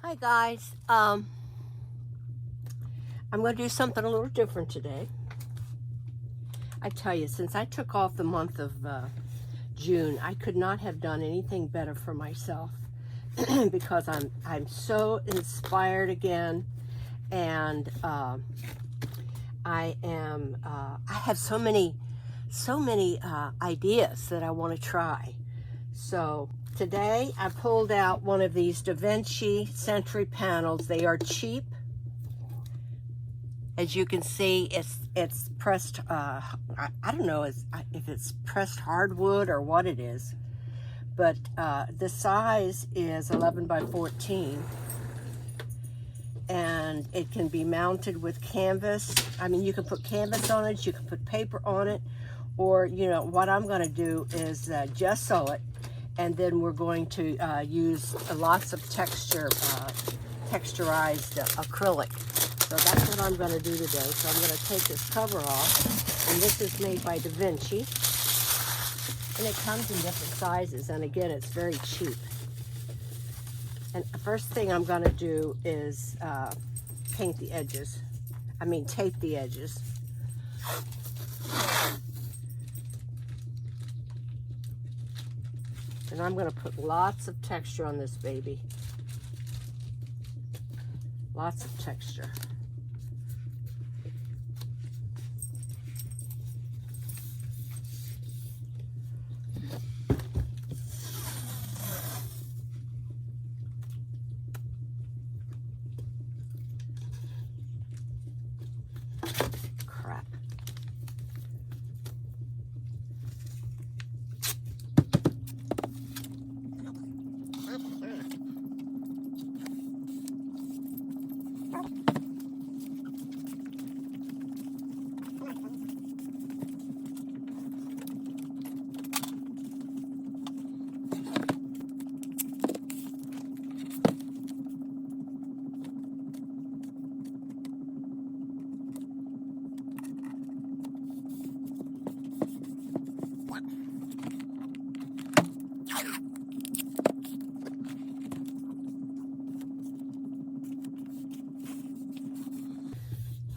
Hi guys, I'm going to do something a little different today. I tell you, since I took off the month of June, I could not have done anything better for myself because I'm so inspired again, and I have so many ideas that I want to try. So today I pulled out one of these Da Vinci Century panels. They are cheap. As you can see, it's pressed, I don't know if it's pressed hardwood or what it is, but the size is 11 by 14, and it can be mounted with canvas. I mean, you can put canvas on it, you can put paper on it, or, you know, what I'm going to do is gesso it, and then we're going to use lots of texturized acrylic. So that's what I'm going to do today. So I'm going to take this cover off, and this is made by Da Vinci, and it comes in different sizes, and again, it's very cheap. And the first thing I'm going to do is tape the edges. And I'm going to put lots of texture on this baby. Lots of texture. Crap.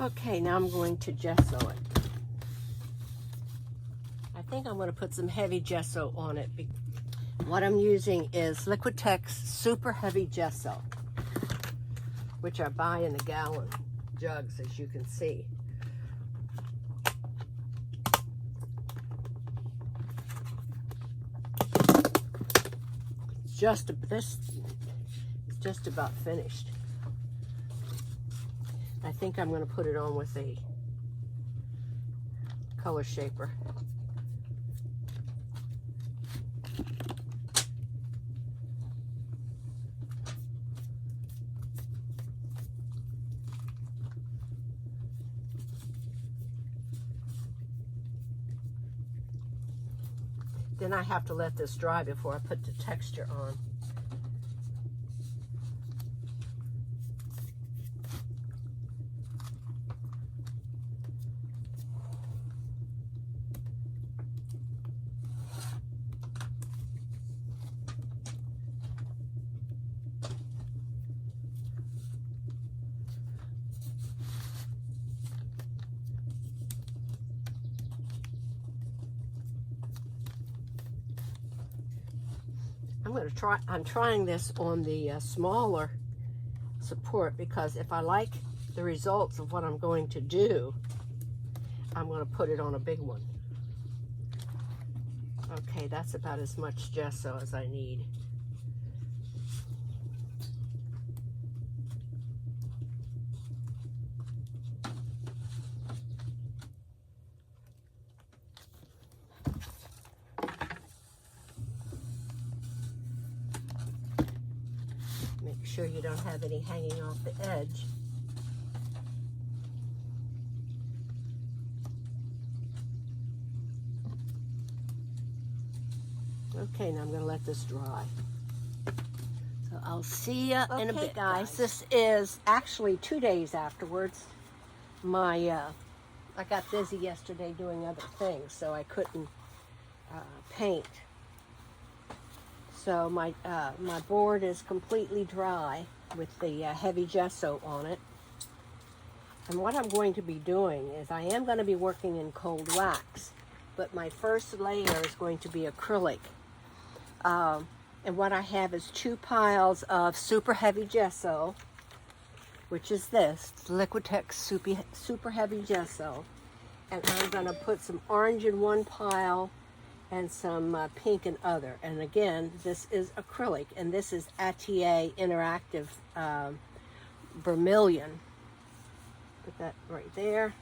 Okay, now I'm going to gesso it. I think I'm going to put some heavy gesso on it. What I'm using is Liquitex Super Heavy Gesso, which I buy in the gallon jugs, as you can see. This is just about finished. I think I'm going to put it on with a color shaper. Then I have to let this dry before I put the texture on. I'm trying this on the smaller support, because if I like the results of what I'm going to do, I'm going to put it on a big one. Okay, that's about as much gesso as I need. Make sure you don't have any hanging off the edge. Okay, now I'm going to let this dry. So I'll see you in a bit, guys. This is actually 2 days afterwards. I got busy yesterday doing other things, so I couldn't paint. So my board is completely dry. with the heavy gesso on it. And what I'm going to be doing is I am going to be working in cold wax, but my first layer is going to be acrylic. And what I have is 2 piles of super heavy gesso, which is this, Liquitex super heavy gesso. And I'm going to put some orange in one pile and some pink in other. And again, this is acrylic, and this is Atelier Interactive Vermilion. Put that right there.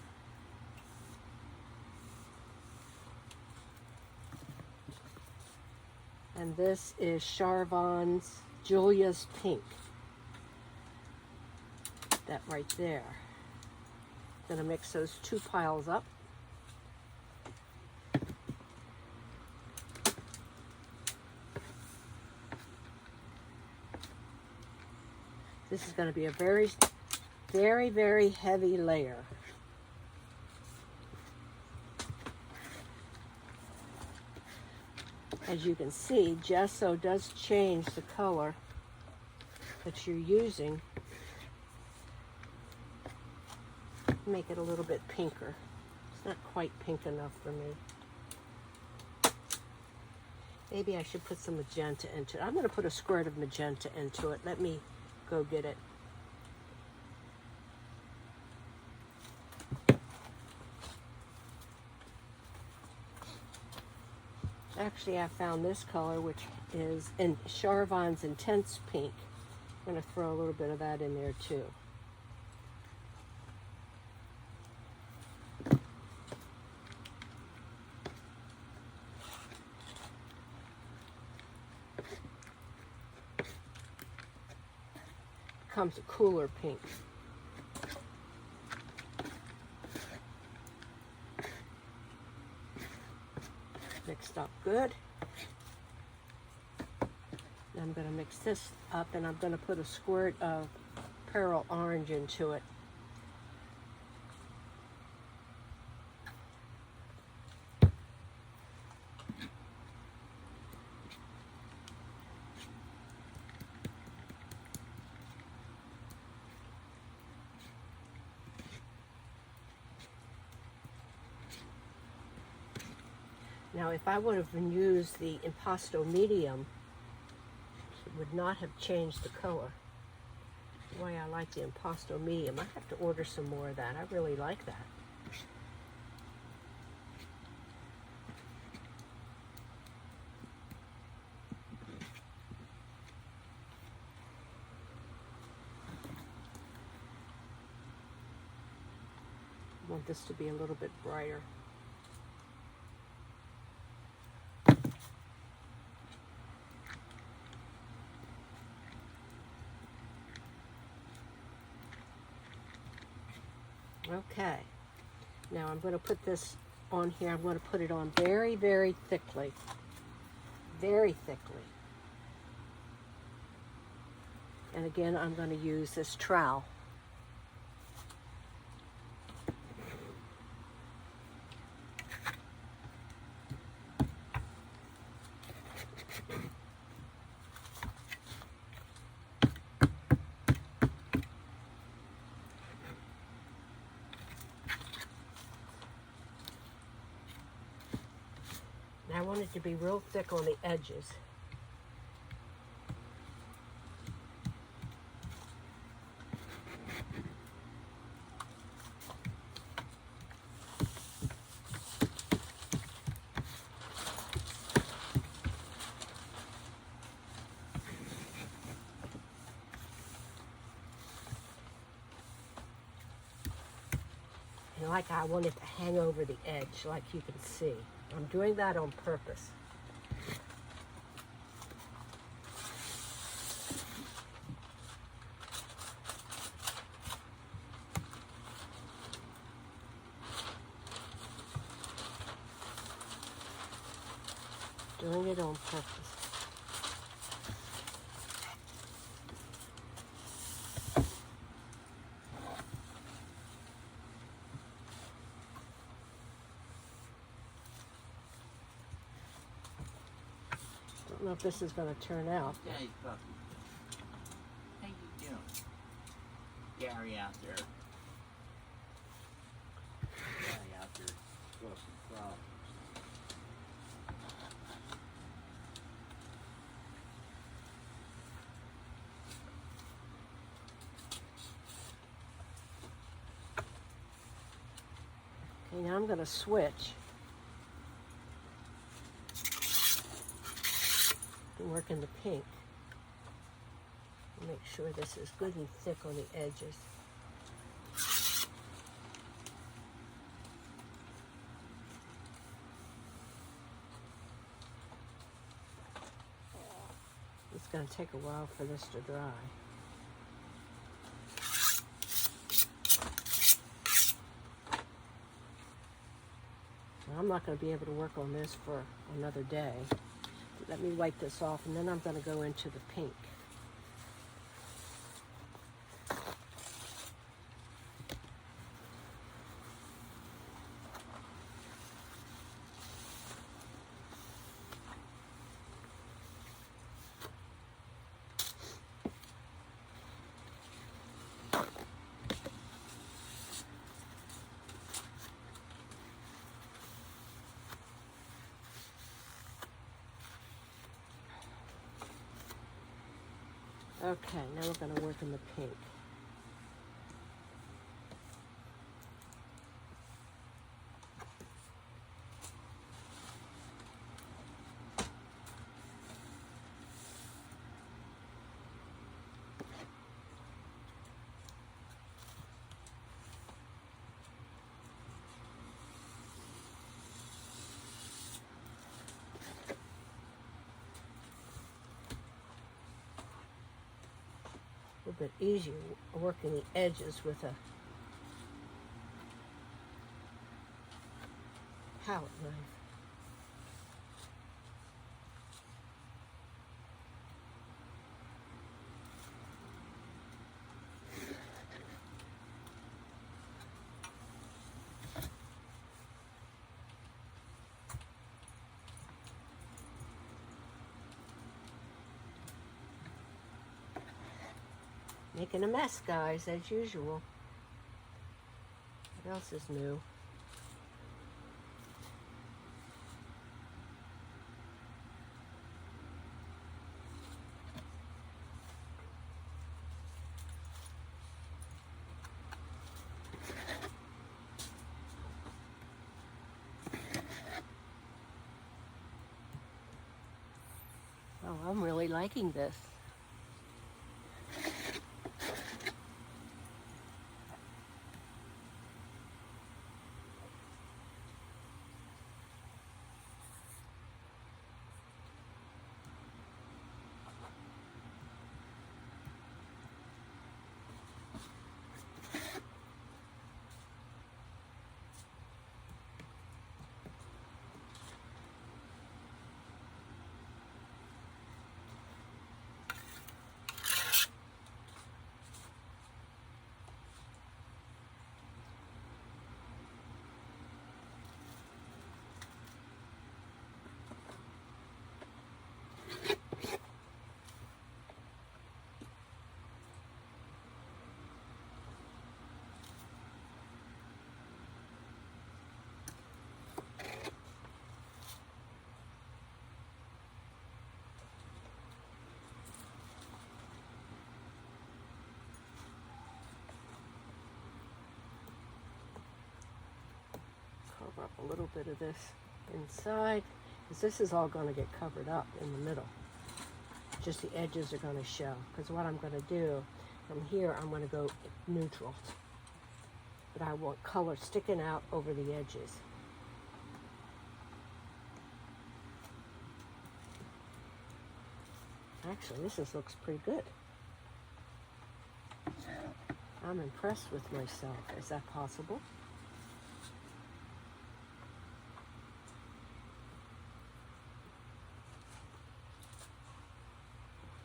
And this is Charvon's Julia's Pink. Put that right there. Gonna mix those 2 piles up. This is gonna be a very, very, very heavy layer. As you can see, gesso does change the color that you're using. Make it a little bit pinker. It's not quite pink enough for me. Maybe I should put some magenta into it. I'm going to put a squirt of magenta into it. Let me go get it. Actually, I found this color, which is in Charvon's Intense Pink. I'm going to throw a little bit of that in there too. Becomes a cooler pink. Mixed up good. Now I'm going to mix this up, and I'm going to put a squirt of Pearl Orange into it. Now, if I would have used the Impasto Medium, it would not have changed the color. The way I like the Impasto Medium. I have to order some more of that. I really like that. I want this to be a little bit brighter. Okay, now I'm going to put this on here. I'm going to put it on very, very thickly. Very thickly. And again, I'm going to use this trowel. I want it to be real thick on the edges. And like I want it to hang over the edge, like you can see. I'm doing that on purpose. Doing it on purpose. I don't know if this is going to turn out. Hey, puppy. How you doing? Gary out there. Gary out there causing problems. Okay, now I'm going to switch. And work in the pink. Make sure this is good and thick on the edges. It's going to take a while for this to dry. I'm not going to be able to work on this for another day. Let me wipe this off, and then I'm going to go into the pink. Okay, now we're going to work in the pink. A bit easier working the edges with a palette knife. Making a mess, guys, as usual. What else is new? Oh, I'm really liking this. Cover up a little bit of this inside, because this is all going to get covered up in the middle. Just the edges are going to show, because what I'm going to do from here, I'm going to go neutral, but I want color sticking out over the edges. Actually, looks pretty good. I'm impressed with myself. Is that possible?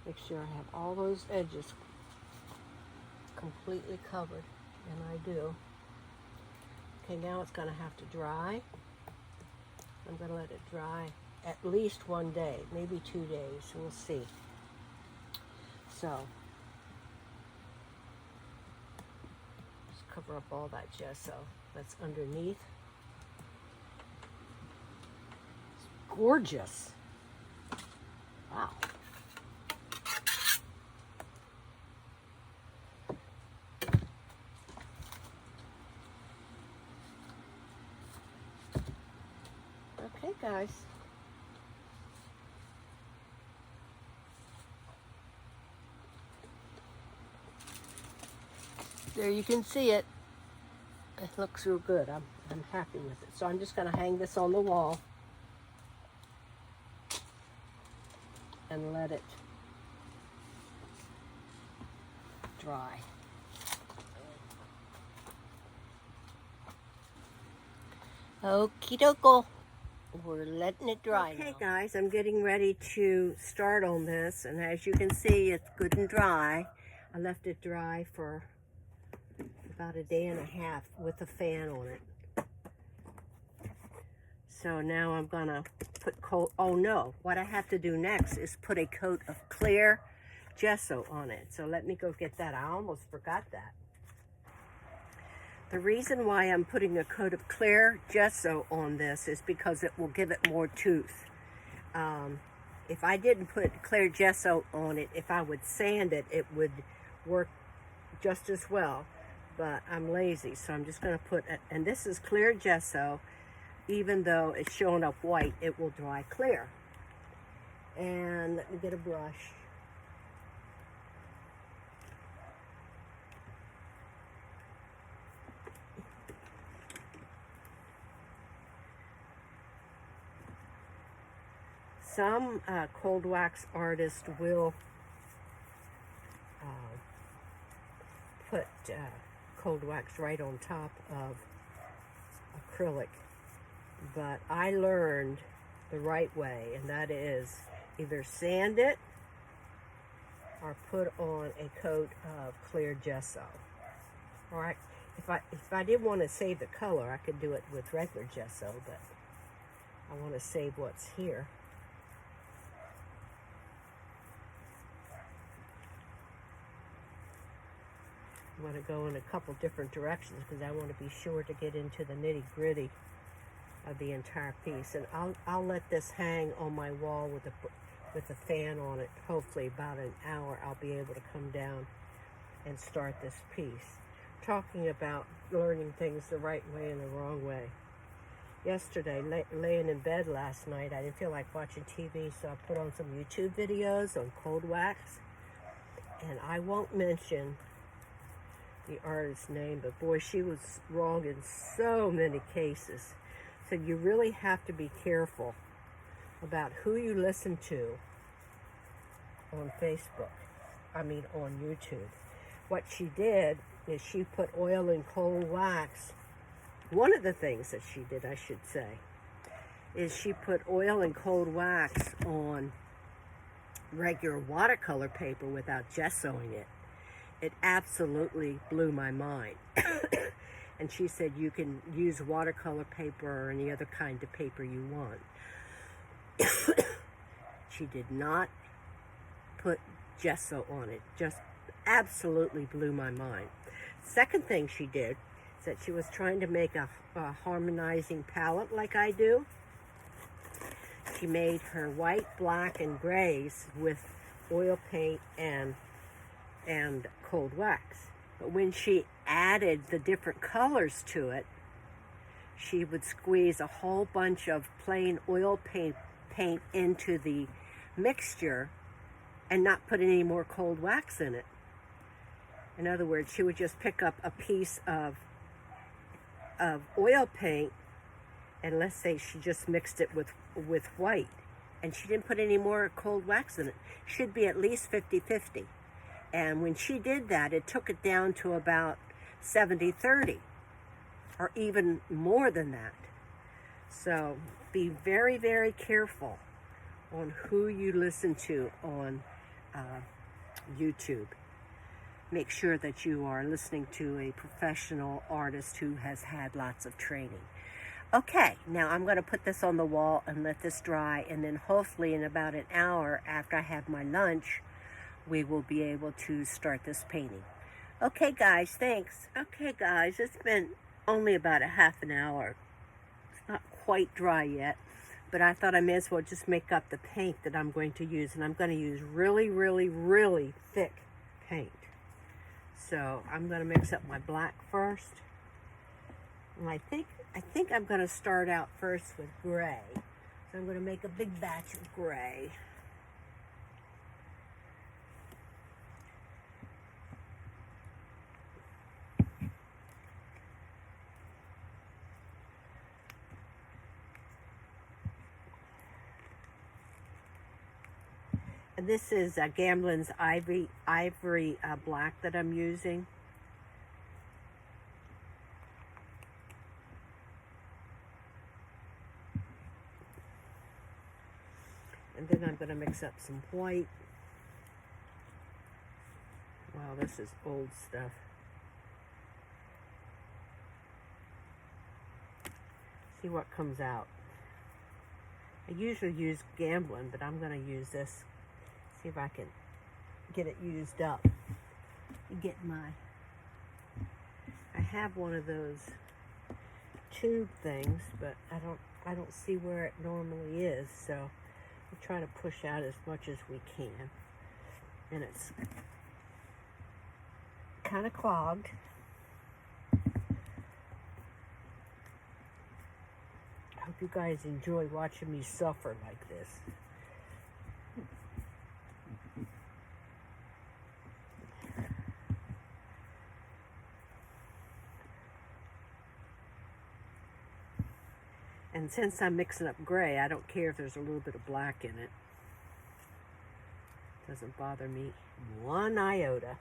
Make sure I have all those edges completely covered, and I do. Okay, now it's going to have to dry. I'm going to let it dry at least one day, maybe 2 days. We'll see. So, cover up all that gesso that's underneath. It's gorgeous. Wow. Okay, guys. There you can see it. It looks real good. I'm happy with it. So I'm just going to hang this on the wall and let it dry. Okie dokie. We're letting it dry now. Okay, guys, I'm getting ready to start on this, and as you can see, it's good and dry. I left it dry for about a day and a half with a fan on it. So now I'm gonna put what I have to do next is put a coat of clear gesso on it. So let me go get that. I almost forgot that. The reason why I'm putting a coat of clear gesso on this is because it will give it more tooth. If I didn't put clear gesso on it, if I would sand it, it would work just as well. But I'm lazy, so I'm just going to put it, and this is clear gesso. Even though it's showing up white, it will dry clear. And let me get a brush. Some cold wax artists will put cold wax right on top of acrylic, but I learned the right way, and that is either sand it or put on a coat of clear gesso. All right, if I didn't want to save the color, I could do it with regular gesso, but I want to save what's here. I want to go in a couple different directions because I want to be sure to get into the nitty-gritty of the entire piece. And I'll let this hang on my wall with a fan on it. Hopefully about an hour I'll be able to come down and start this piece. Talking about learning things the right way and the wrong way. Yesterday, laying in bed last night, I didn't feel like watching TV, so I put on some YouTube videos on cold wax. And I won't mention the artist's name, but boy, she was wrong in so many cases. So you really have to be careful about who you listen to on on YouTube. What she did is she put oil and cold wax. One of the things that she did, I should say, is she put oil and cold wax on regular watercolor paper without gessoing it. It absolutely blew my mind. And she said you can use watercolor paper or any other kind of paper you want. She did not put gesso on it. Just absolutely blew my mind. Second thing she did is that she was trying to make a harmonizing palette like I do. She made her white, black, and grays with oil paint and cold wax. But when she added the different colors to it, she would squeeze a whole bunch of plain oil paint into the mixture and not put any more cold wax in it. In other words, she would just pick up a piece of oil paint, and let's say she just mixed it with white, and she didn't put any more cold wax in it. Should be at least 50-50. And when she did that, it took it down to about 70-30, or even more than that. So be very, very careful on who you listen to on YouTube. Make sure that you are listening to a professional artist who has had lots of training. Okay, now I'm going to put this on the wall and let this dry, and then hopefully in about an hour after I have my lunch, we will be able to start this painting. Okay, guys, thanks. Okay, guys, it's been only about a half an hour. It's not quite dry yet, but I thought I may as well just make up the paint that I'm going to use, and I'm going to use really, really, really thick paint. So I'm going to mix up my black first, and I think I'm going to start out first with gray. So I'm going to make a big batch of gray. And this is Gamblin's Ivory Black that I'm using. And then I'm going to mix up some white. Wow, this is old stuff. See what comes out. I usually use Gamblin, but I'm going to use this. See if I can get it used up. Get my... I have one of those tube things, but I don't see where it normally is, so we try to push out as much as we can. And it's kind of clogged. I hope you guys enjoy watching me suffer like this. And since I'm mixing up gray, I don't care if there's a little bit of black in it. Doesn't bother me one iota.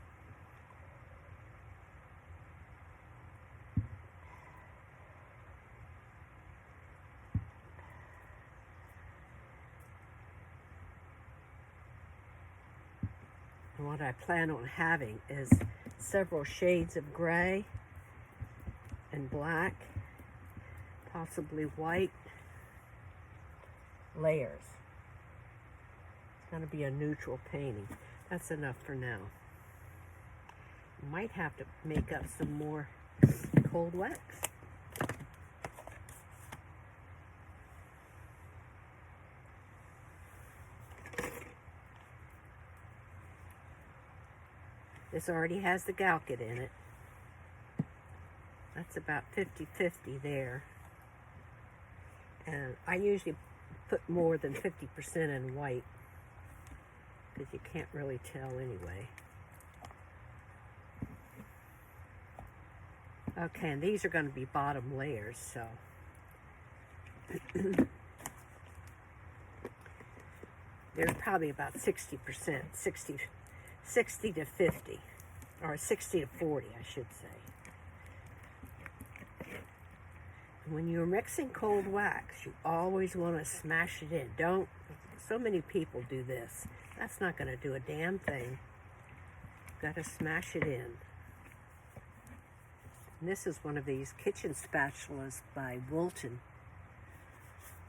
And what I plan on having is several shades of gray and black, possibly white layers. It's going to be a neutral painting. That's enough for now. Might have to make up some more cold wax. This already has the Galkit in it. That's about 50-50 there. And I usually put more than 50% in white, because you can't really tell anyway. Okay, and these are going to be bottom layers, so. There's probably about 60%, 60 to 50, or 60 to 40, I should say. When you're mixing cold wax, you always want to smash it in. Don't, so many people do this. That's not going to do a damn thing. You've got to smash it in. And this is one of these kitchen spatulas by Wilton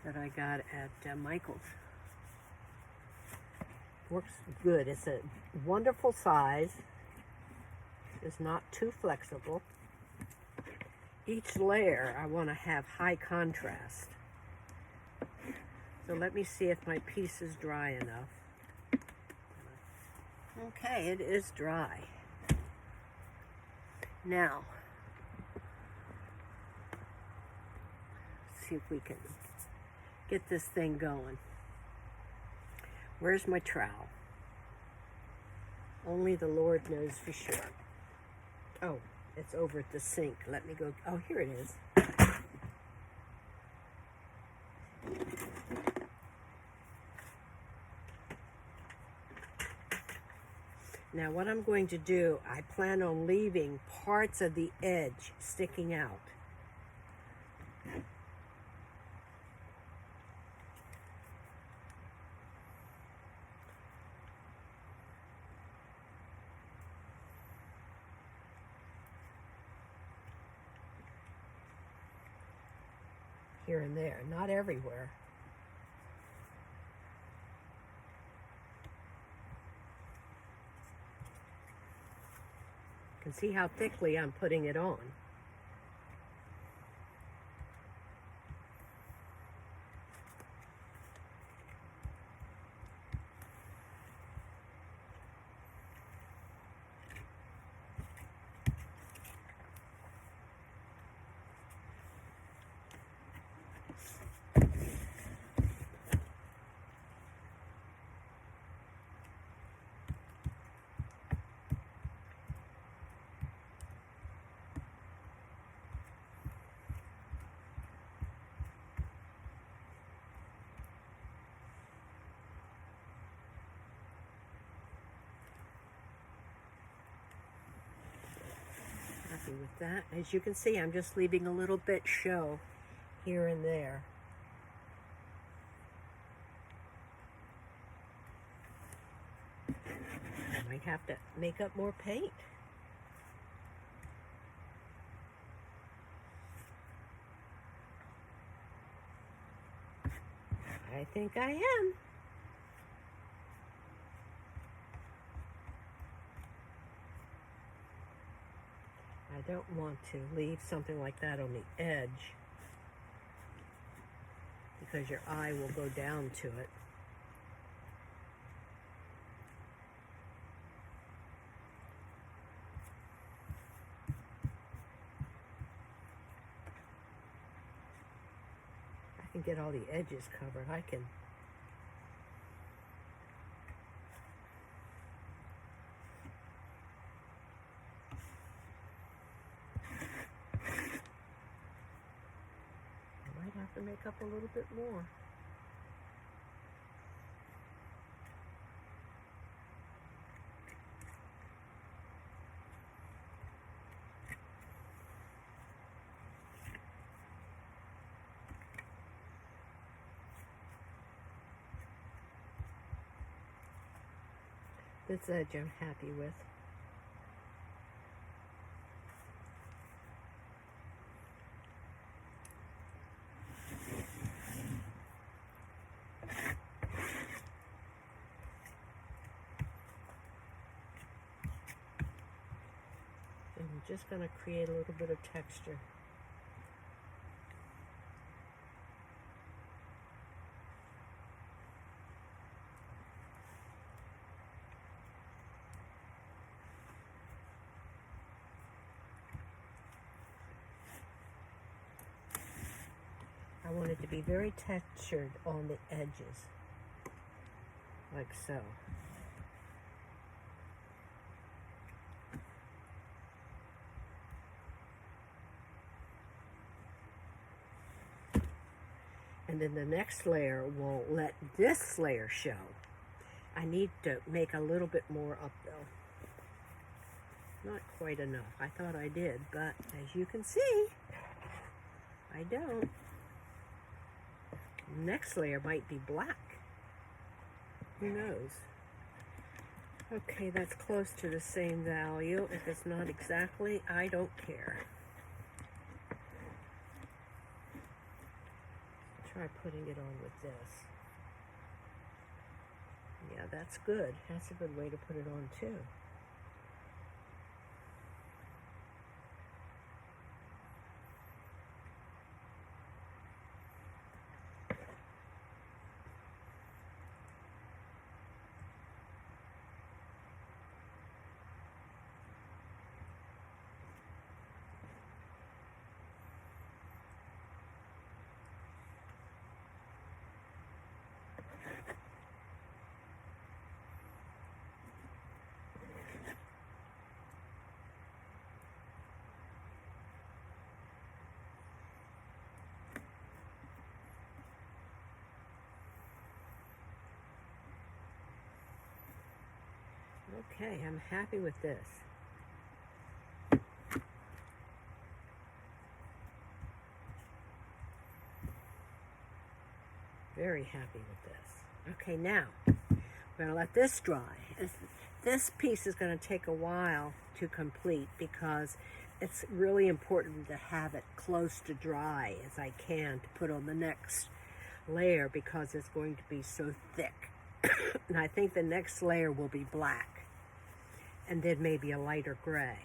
that I got at Michael's. Works good. It's a wonderful size. It's not too flexible. Each layer I want to have high contrast. So let me see if my piece is dry enough. Okay, it is dry. Now, see if we can get this thing going. Where's my trowel? Only the Lord knows for sure. Oh, it's over at the sink. Let me go. Oh, here it is. Now what I'm going to do, I plan on leaving parts of the edge sticking out. Here and there, not everywhere. can see how thickly I'm putting it on. Happy with that. As you can see, I'm just leaving a little bit show here and there. I might have to make up more paint. I think I am. I don't want to leave something like that on the edge because your eye will go down to it. I can get all the edges covered. I can. Have to make up a little bit more. This edge I'm happy with. And I'm just going to create a little bit of texture. I want it to be very textured on the edges, like so. And then the next layer will let this layer show. I need to make a little bit more up though. Not quite enough. I thought I did, but as you can see, I don't. Next layer might be black. Who knows? Okay, that's close to the same value. If it's not exactly, I don't care. Try putting it on with this. Yeah, that's good. That's a good way to put it on too. Okay, I'm happy with this. Very happy with this. Okay, now we're going to let this dry. This piece is going to take a while to complete because it's really important to have it close to dry as I can to put on the next layer because it's going to be so thick. And I think the next layer will be black and then maybe a lighter gray.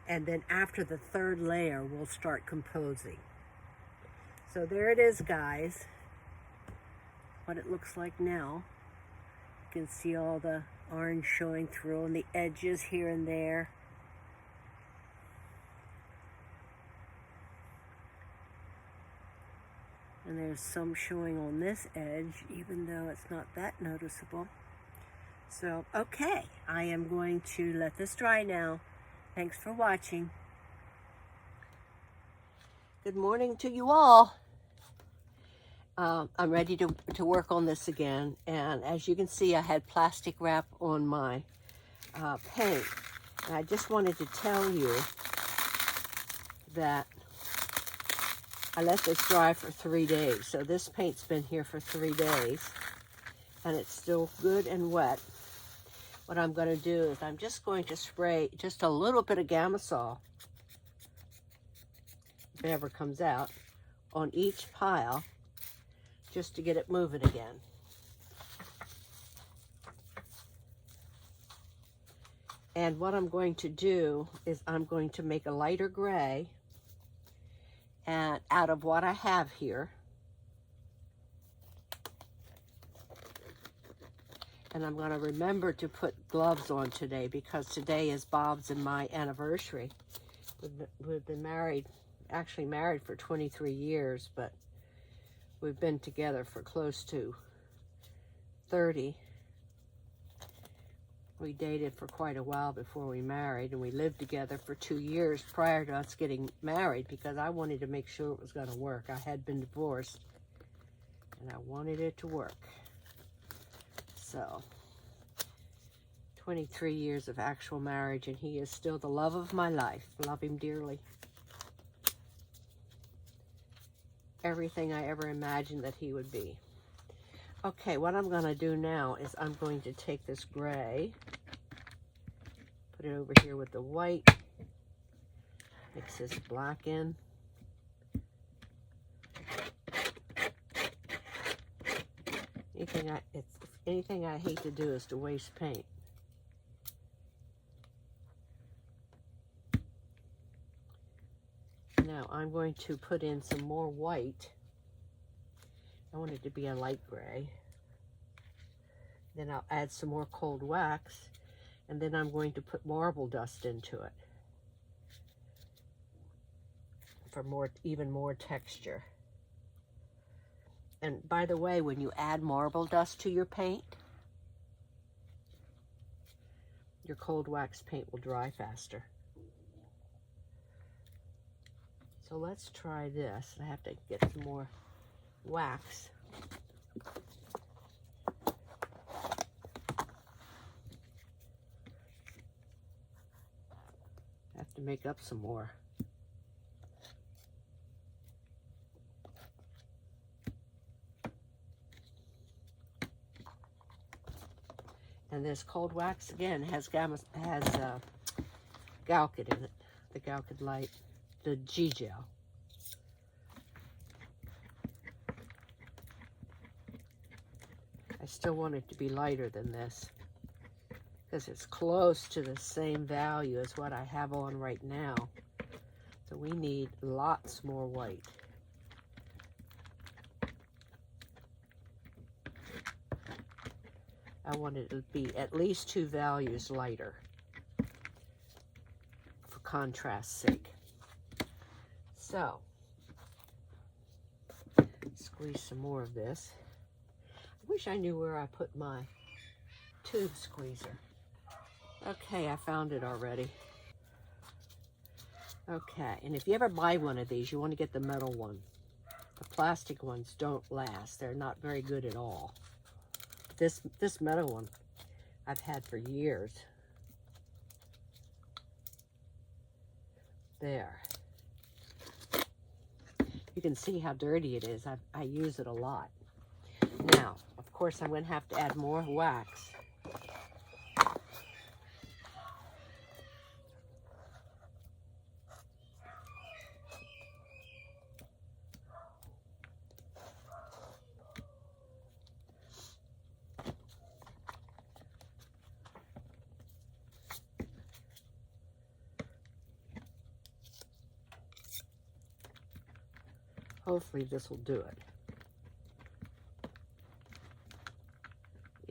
And then after the third layer, we'll start composing. So there it is, guys. What it looks like now. You can see all the orange showing through on the edges here and there. And there's some showing on this edge, even though it's not that noticeable. So, okay, I am going to let this dry now. Thanks for watching. Good morning to you all. I'm ready to work on this again. And as you can see, I had plastic wrap on my paint. And I just wanted to tell you that I let this dry for 3 days. So this paint's been here for 3 days. And it's still good and wet. What I'm going to do is I'm just going to spray just a little bit of Gamasol, if it ever comes out, on each pile, just to get it moving again. And what I'm going to do is I'm going to make a lighter gray and out of what I have here. And I'm going to remember to put gloves on today because today is Bob's and my anniversary. We've been married, actually married for 23 years, but we've been together for close to 30. We dated for quite a while before we married, and we lived together for 2 years prior to us getting married because I wanted to make sure it was going to work. I had been divorced, and I wanted it to work. So, 23 years of actual marriage, and he is still the love of my life. Love him dearly. Everything I ever imagined that he would be. Okay, what I'm going to do now is I'm going to take this gray, put it over here with the white, mix this black in. Anything I hate to do is to waste paint. Now I'm going to put in some more white. I want it to be a light gray. Then I'll add some more cold wax, and then I'm going to put marble dust into it for even more texture. And by the way, when you add marble dust to your paint, your cold wax paint will dry faster. So let's try this. I have to get some more wax. I have to make up some more. And this cold wax again has Galkid in it, the Galkid light, the G gel. I still want it to be lighter than this because it's close to the same value as what I have on right now. So we need lots more white. I want it to be at least 2 values lighter for contrast's sake. So, squeeze some more of this. I wish I knew where I put my tube squeezer. Okay, I found it already. Okay, and if you ever buy one of these, you want to get the metal one. The plastic ones don't last. They're not very good at all. This metal one I've had for years. There. You can see how dirty it is. I use it a lot. Now, of course, I'm going to have to add more wax. Hopefully this will do it.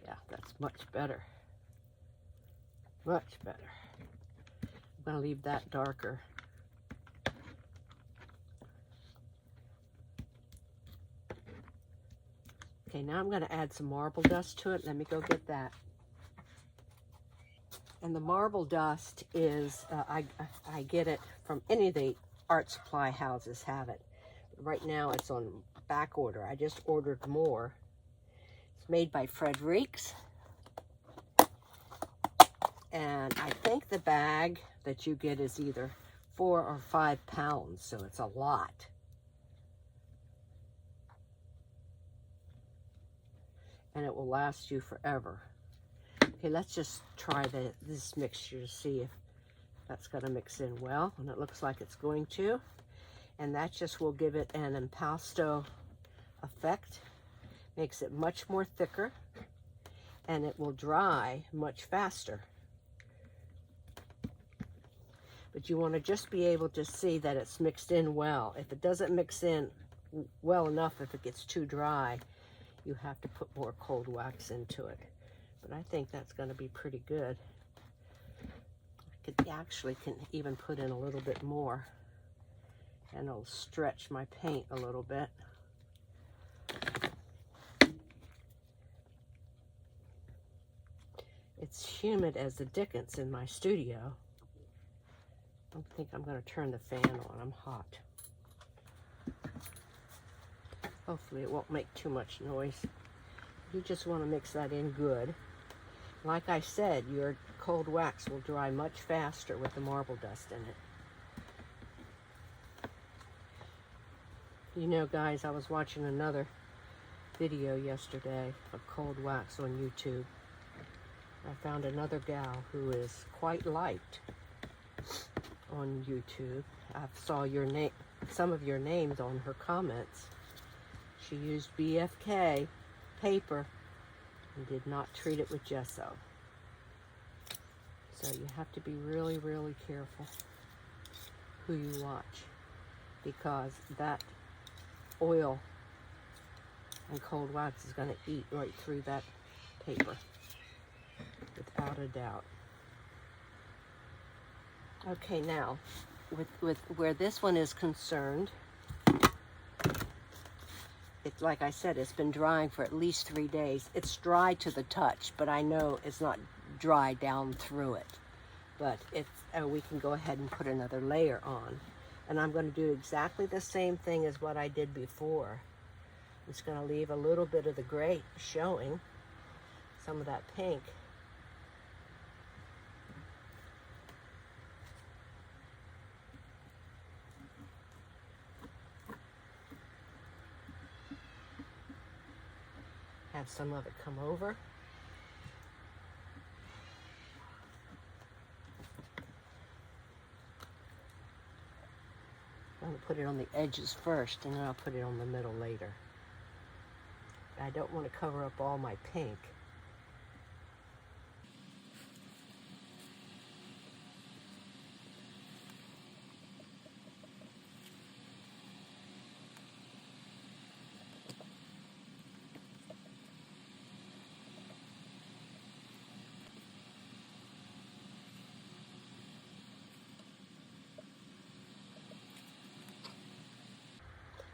Yeah, that's much better. Much better. I'm going to leave that darker. Okay, now I'm going to add some marble dust to it. Let me go get that. And the marble dust is, I get it from any of the art supply houses have it. Right now it's on back order. I just ordered more. It's made by Frederick's. And I think the bag that you get is either 4 or 5 pounds, so it's a lot. And it will last you forever. Okay, let's just try this mixture to see if that's going to mix in well. And it looks like it's going to. And that just will give it an impasto effect. Makes it much more thicker. And it will dry much faster. But you want to just be able to see that it's mixed in well. If it doesn't mix in well enough, if it gets too dry, you have to put more cold wax into it. But I think that's going to be pretty good. I could actually can even put in a little bit more, and it'll stretch my paint a little bit. It's humid as the dickens in my studio. I think I'm going to turn the fan on. I'm hot. Hopefully it won't make too much noise. You just want to mix that in good. Like I said, your cold wax will dry much faster with the marble dust in it. You know, guys, I was watching another video yesterday of cold wax on YouTube. I found another gal who is quite liked on YouTube. I saw your name, some of your names on her comments. She used BFK paper and did not treat it with gesso. So you have to be really, really careful who you watch, because that oil and cold wax is going to eat right through that paper, without a doubt. Okay, now, with where this one is concerned, it's like I said, it's been drying for at least 3 days. It's dry to the touch, but I know it's not dry down through it. But it's, we can go ahead and put another layer on. And I'm going to do exactly the same thing as what I did before. I'm just going to leave a little bit of the gray showing, some of that pink. Have some of it come over. I'm going to put it on the edges first, and then I'll put it on the middle later. I don't want to cover up all my pink.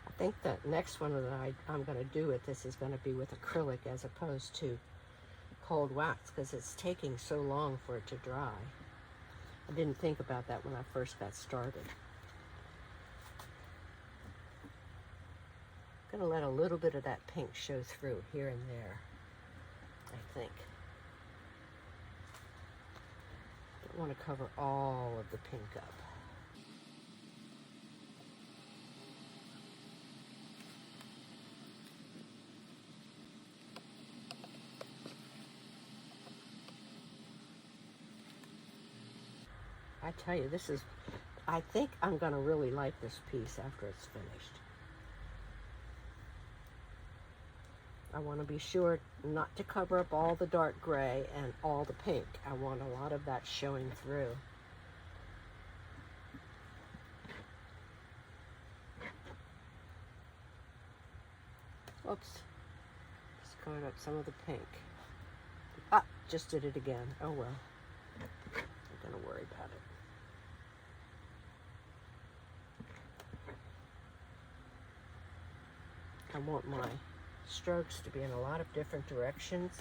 I think the next one that I'm going to do with this is going to be with acrylic as opposed to cold wax, because it's taking so long for it to dry. I didn't think about that when I first got started. I'm going to let a little bit of that pink show through here and there, I think. Don't want to cover all of the pink up. I tell you, this is, I think I'm going to really like this piece after it's finished. I want to be sure not to cover up all the dark gray and all the pink. I want a lot of that showing through. Oops. Just covered up some of the pink. Ah, just did it again. Oh well. Not gonna worry about it. I want my strokes to be in a lot of different directions.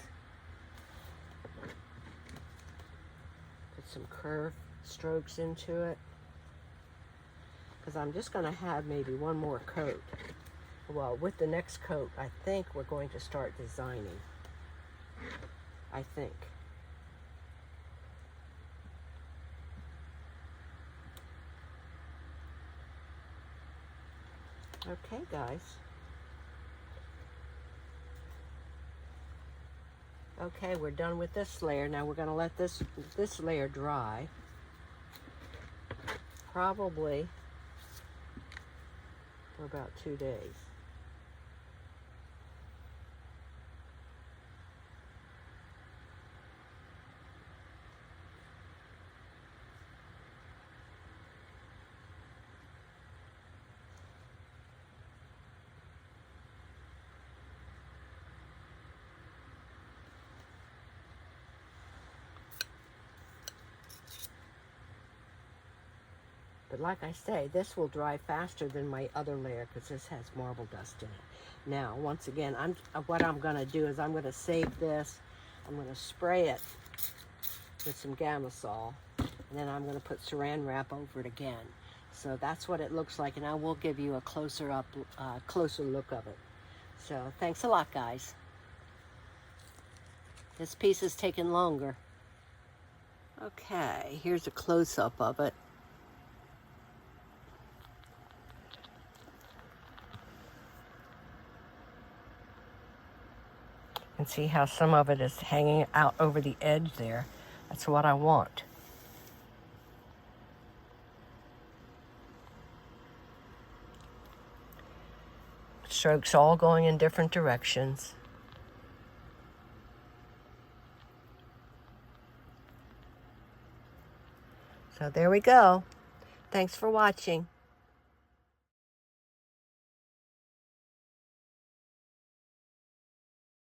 Put some curved strokes into it. Because I'm just going to have maybe one more coat. Well, with the next coat, I think we're going to start designing. I think. Okay, guys. Okay, we're done with this layer. Now we're going to let this layer dry. Probably for about 2 days. But like I say, this will dry faster than my other layer because this has marble dust in it. Now, once again, what I'm going to do is I'm going to save this. I'm going to spray it with some Gamasol, and then I'm going to put saran wrap over it again. So that's what it looks like, and I will give you a closer look of it. So thanks a lot, guys. This piece is taking longer. Okay, here's a close-up of it. And see how some of it is hanging out over the edge there. That's what I want. Strokes all going in different directions. So there we go. Thanks for watching.